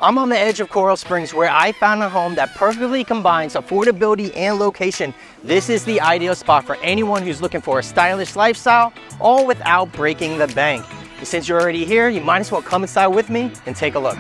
I'm on the edge of Coral Springs where I found a home that perfectly combines affordability and location. This is the ideal spot for anyone who's looking for a stylish lifestyle, all without breaking the bank. And since you're already here, you might as well come inside with me and take a look.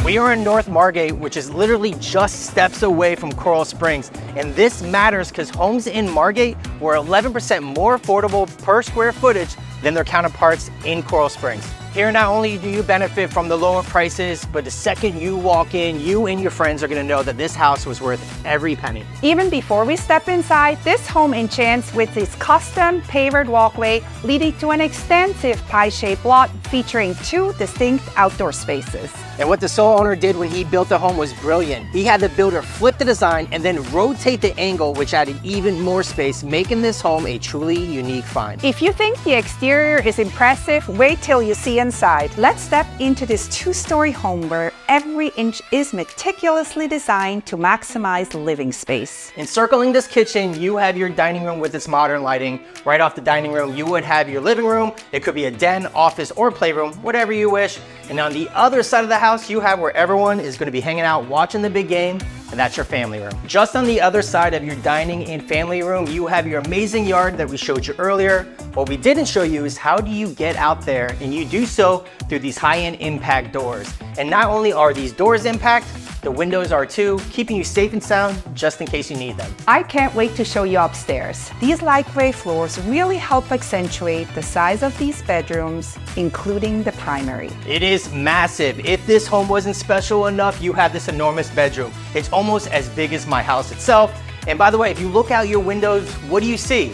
We are in North Margate, which is literally just steps away from Coral Springs. And this matters because homes in Margate were 11% more affordable per square footage than their counterparts in Coral Springs. Here, not only do you benefit from the lower prices, but the second you walk in, you and your friends are gonna know that this house was worth every penny. Even before we step inside, this home enchants with its custom paved walkway leading to an extensive pie-shaped lot featuring 2 distinct outdoor spaces. And what the sole owner did when he built the home was brilliant. He had the builder flip the design and then rotate the angle, which added even more space, making this home a truly unique find. If you think the exterior is impressive, wait till you see inside. Let's step into this 2-story home where every inch is meticulously designed to maximize living space. Encircling this kitchen, you have your dining room with its modern lighting. Right off the dining room, you would have your living room. It could be a den, office, or playroom, whatever you wish. And on the other side of the house, you have where everyone is going to be hanging out watching the big game, and that's your family room. Just on the other side of your dining and family room, you have your amazing yard that we showed you earlier. What we didn't show you is how do you get out there, and you do so through these high-end impact doors. And not only are these doors impact, the windows are too, keeping you safe and sound just in case you need them. I can't wait to show you upstairs. These light gray floors really help accentuate the size of these bedrooms, including the primary. It is massive. If this home wasn't special enough, you have this enormous bedroom. It's almost as big as my house itself. And by the way, if you look out your windows, what do you see?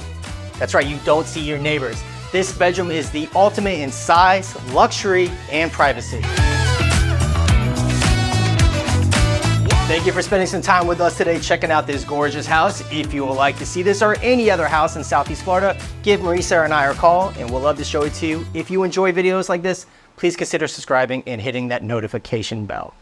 That's right, you don't see your neighbors. This bedroom is the ultimate in size, luxury, and privacy. Thank you for spending some time with us today checking out this gorgeous house. If you would like to see this or any other house in Southeast Florida, give Marisa and I a call and we'll love to show it to you. If you enjoy videos like this, please consider subscribing and hitting that notification bell.